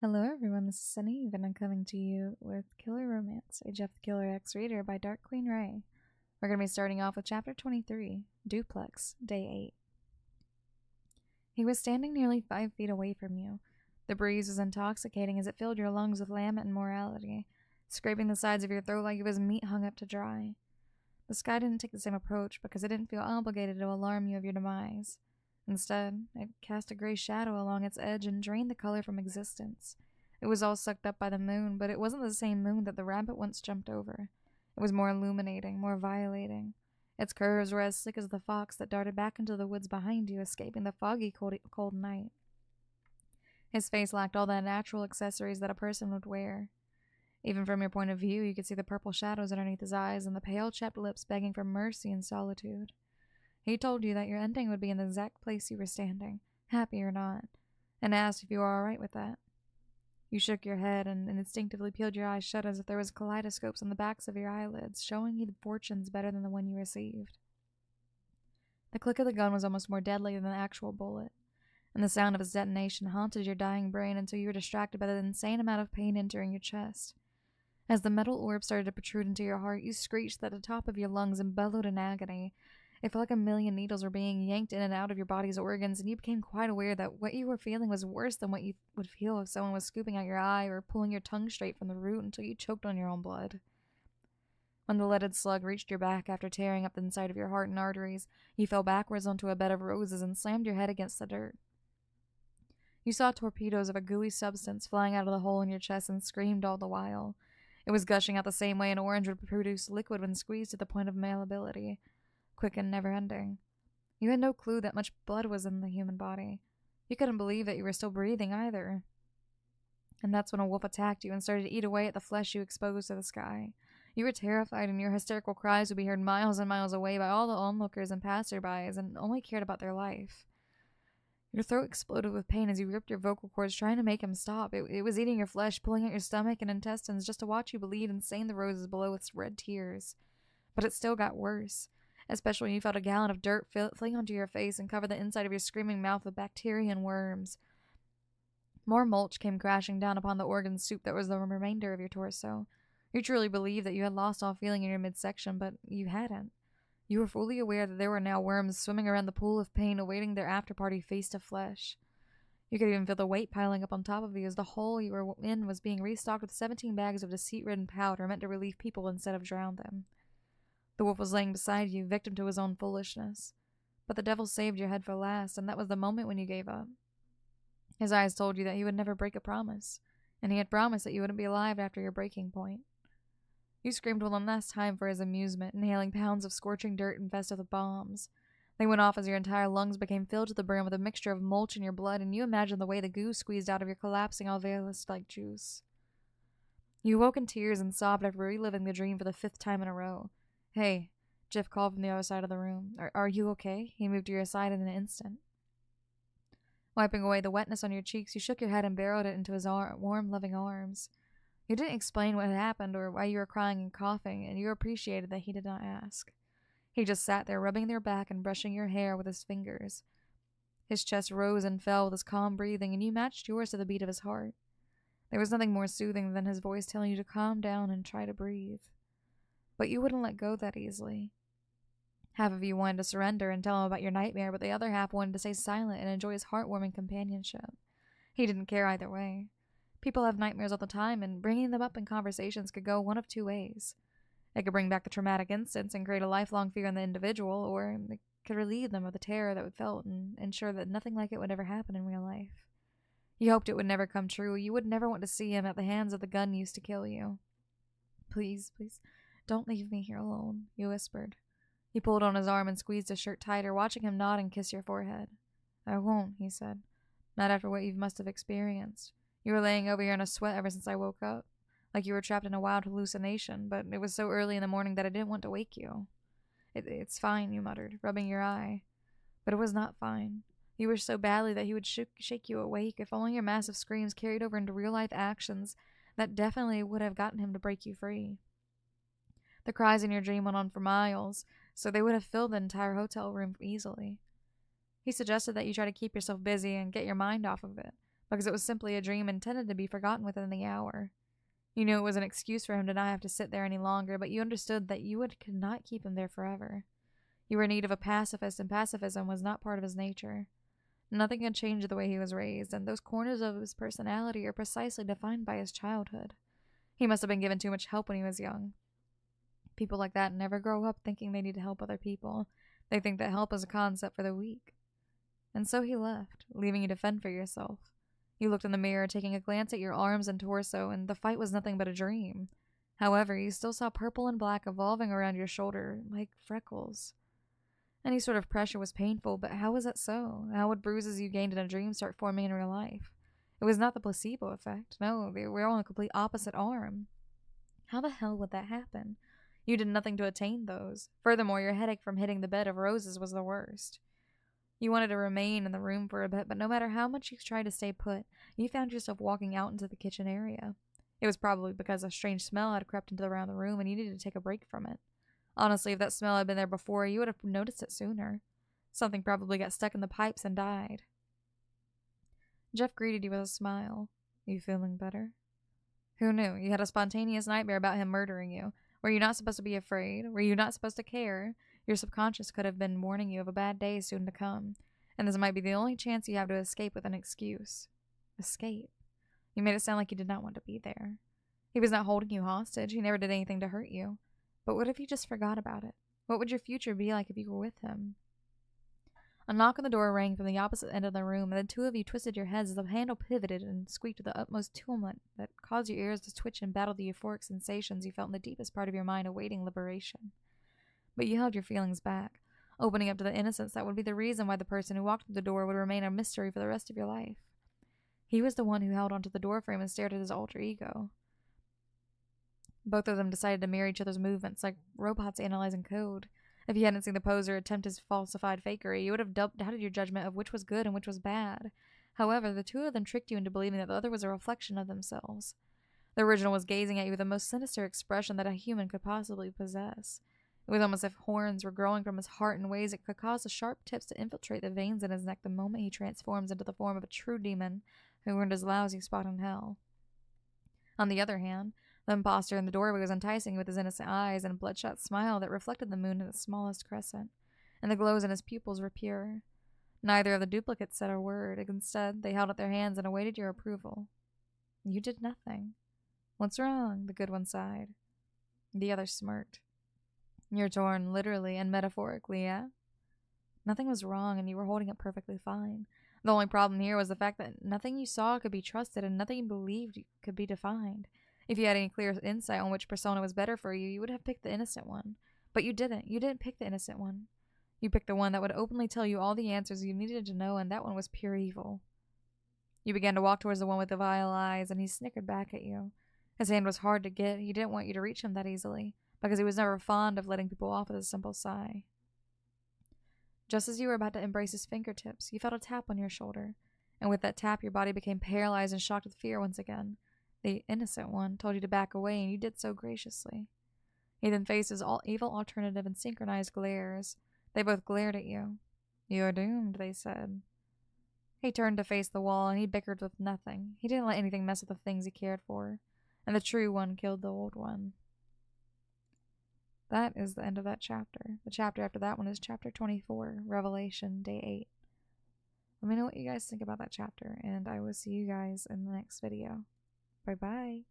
Hello everyone, this is Sunny, and I'm coming to you with Killer Romance, a Jeff the Killer X reader by DarkQueenXxRei. We're going to be starting off with Chapter 23, Duplex, Day 8. He was standing nearly 5 feet away from you. The breeze was intoxicating as it filled your lungs with lament and morality, scraping the sides of your throat like it was meat hung up to dry. The sky didn't take the same approach because it didn't feel obligated to alarm you of your demise. Instead, it cast a gray shadow along its edge and drained the color from existence. It was all sucked up by the moon, but it wasn't the same moon that the rabbit once jumped over. It was more illuminating, more violating. Its curves were as slick as the fox that darted back into the woods behind you, escaping the foggy, cold night. His face lacked all the natural accessories that a person would wear. Even from your point of view, you could see the purple shadows underneath his eyes and the pale, chapped lips begging for mercy and solitude. He told you that your ending would be in the exact place you were standing, happy or not, and asked if you were all right with that. You shook your head and instinctively peeled your eyes shut as if there was kaleidoscopes on the backs of your eyelids, showing you the fortunes better than the one you received. The click of the gun was almost more deadly than the actual bullet, and the sound of its detonation haunted your dying brain until you were distracted by the insane amount of pain entering your chest. As the metal orb started to protrude into your heart, you screeched at the top of your lungs and bellowed in agony. It felt like a million needles were being yanked in and out of your body's organs, and you became quite aware that what you were feeling was worse than what you would feel if someone was scooping out your eye or pulling your tongue straight from the root until you choked on your own blood. When the leaded slug reached your back after tearing up the inside of your heart and arteries, you fell backwards onto a bed of roses and slammed your head against the dirt. You saw torpedoes of a gooey substance flying out of the hole in your chest and screamed all the while. It was gushing out the same way an orange would produce liquid when squeezed to the point of malleability, quick and never-ending. You had no clue that much blood was in the human body. You couldn't believe that you were still breathing either. And that's when a wolf attacked you and started to eat away at the flesh you exposed to the sky. You were terrified, and your hysterical cries would be heard miles and miles away by all the onlookers and passerbys, and only cared about their life. Your throat exploded with pain as you ripped your vocal cords trying to make him stop. It was eating your flesh, pulling at your stomach and intestines just to watch you bleed and stain the roses below with red tears. But it still got worse, especially when you felt a gallon of dirt fling onto your face and cover the inside of your screaming mouth with bacteria and worms. More mulch came crashing down upon the organ soup that was the remainder of your torso. You truly believed that you had lost all feeling in your midsection, but you hadn't. You were fully aware that there were now worms swimming around the pool of pain awaiting their after-party feast of flesh. You could even feel the weight piling up on top of you as the hole you were in was being restocked with 17 bags of deceit-ridden powder meant to relieve people instead of drown them. The wolf was laying beside you, victim to his own foolishness. But the devil saved your head for last, and that was the moment when you gave up. His eyes told you that he would never break a promise, and he had promised that you wouldn't be alive after your breaking point. You screamed one last time for his amusement, inhaling pounds of scorching dirt infested with bombs. They went off as your entire lungs became filled to the brim with a mixture of mulch in your blood, and you imagined the way the goo squeezed out of your collapsing alveolus like juice. You awoke in tears and sobbed after reliving the dream for the 5th time in a row. "Hey," Jeff called from the other side of the room. Are you okay?" He moved to your side in an instant. Wiping away the wetness on your cheeks, you shook your head and burrowed it into his warm, loving arms. You didn't explain what had happened or why you were crying and coughing, and you appreciated that he did not ask. He just sat there, rubbing your back and brushing your hair with his fingers. His chest rose and fell with his calm breathing, and you matched yours to the beat of his heart. There was nothing more soothing than his voice telling you to calm down and try to breathe. But you wouldn't let go that easily. Half of you wanted to surrender and tell him about your nightmare, but the other half wanted to stay silent and enjoy his heartwarming companionship. He didn't care either way. People have nightmares all the time, and bringing them up in conversations could go one of two ways. It could bring back the traumatic instance and create a lifelong fear in the individual, or it could relieve them of the terror that would felt and ensure that nothing like it would ever happen in real life. You hoped it would never come true. You would never want to see him at the hands of the gun used to kill you. "Please, please, don't leave me here alone," you whispered. You pulled on his arm and squeezed his shirt tighter, watching him nod and kiss your forehead. "I won't," he said. "Not after what you must have experienced. You were laying over here in a sweat ever since I woke up, like you were trapped in a wild hallucination, but it was so early in the morning that I didn't want to wake you." It's fine," you muttered, rubbing your eye. But it was not fine. You wished so badly that he would shake you awake, if only your massive screams carried over into real-life actions that definitely would have gotten him to break you free. The cries in your dream went on for miles, so they would have filled the entire hotel room easily. He suggested that you try to keep yourself busy and get your mind off of it, because it was simply a dream intended to be forgotten within the hour. You knew it was an excuse for him to not have to sit there any longer, but you understood that you could not keep him there forever. You were in need of a pacifist, and pacifism was not part of his nature. Nothing had changed the way he was raised, and those corners of his personality are precisely defined by his childhood. He must have been given too much help when he was young. People like that never grow up thinking they need to help other people. They think that help is a concept for the weak. And so he left, leaving you to fend for yourself. You looked in the mirror, taking a glance at your arms and torso, and the fight was nothing but a dream. However, you still saw purple and black evolving around your shoulder, like freckles. Any sort of pressure was painful, but how was that so? How would bruises you gained in a dream start forming in real life? It was not the placebo effect. No, they were on the complete opposite arm. How the hell would that happen? You did nothing to attain those. Furthermore, your headache from hitting the bed of roses was the worst. You wanted to remain in the room for a bit, but no matter how much you tried to stay put, you found yourself walking out into the kitchen area. It was probably because a strange smell had crept into around the room and you needed to take a break from it. Honestly, if that smell had been there before, you would have noticed it sooner. Something probably got stuck in the pipes and died. Jeff greeted you with a smile. You feeling better? Who knew? You had a spontaneous nightmare about him murdering you. Were you not supposed to be afraid? Were you not supposed to care? Your subconscious could have been warning you of a bad day soon to come, and this might be the only chance you have to escape with an excuse. Escape? You made it sound like you did not want to be there. He was not holding you hostage. He never did anything to hurt you. But what if you just forgot about it? What would your future be like if you were with him? A knock on the door rang from the opposite end of the room, and the two of you twisted your heads as the handle pivoted and squeaked with the utmost tumult that caused your ears to twitch and battle the euphoric sensations you felt in the deepest part of your mind awaiting liberation. But you held your feelings back, opening up to the innocence that would be the reason why the person who walked through the door would remain a mystery for the rest of your life. He was the one who held onto the doorframe and stared at his alter ego. Both of them decided to mirror each other's movements like robots analyzing code. If you hadn't seen the poser attempt his falsified fakery, you would have doubted your judgment of which was good and which was bad. However, the two of them tricked you into believing that the other was a reflection of themselves. The original was gazing at you with the most sinister expression that a human could possibly possess. It was almost as if horns were growing from his heart in ways that could cause the sharp tips to infiltrate the veins in his neck the moment he transforms into the form of a true demon who earned his lousy spot in hell. On the other hand, the imposter in the doorway was enticing with his innocent eyes and a bloodshot smile that reflected the moon in its smallest crescent, and the glows in his pupils were pure. Neither of the duplicates said a word. Instead, they held out their hands and awaited your approval. You did nothing. What's wrong? The good one sighed. The other smirked. You're torn, literally and metaphorically, yeah? Nothing was wrong, and you were holding it perfectly fine. The only problem here was the fact that nothing you saw could be trusted, and nothing you believed could be defined. If you had any clear insight on which persona was better for you, you would have picked the innocent one. But you didn't. You didn't pick the innocent one. You picked the one that would openly tell you all the answers you needed to know, and that one was pure evil. You began to walk towards the one with the vile eyes, and he snickered back at you. His hand was hard to get. He didn't want you to reach him that easily, because he was never fond of letting people off with a simple sigh. Just as you were about to embrace his fingertips, you felt a tap on your shoulder, and with that tap your body became paralyzed and shocked with fear once again. The innocent one told you to back away, and you did so graciously. He then faced his evil alternative in synchronized glares. They both glared at you. You're doomed, they said. He turned to face the wall, and he bickered with nothing. He didn't let anything mess with the things he cared for, and the true one killed the old one. That is the end of that chapter. The chapter after that one is chapter 24, Revelation, day 8. Let me know what you guys think about that chapter, and I will see you guys in the next video. Bye-bye.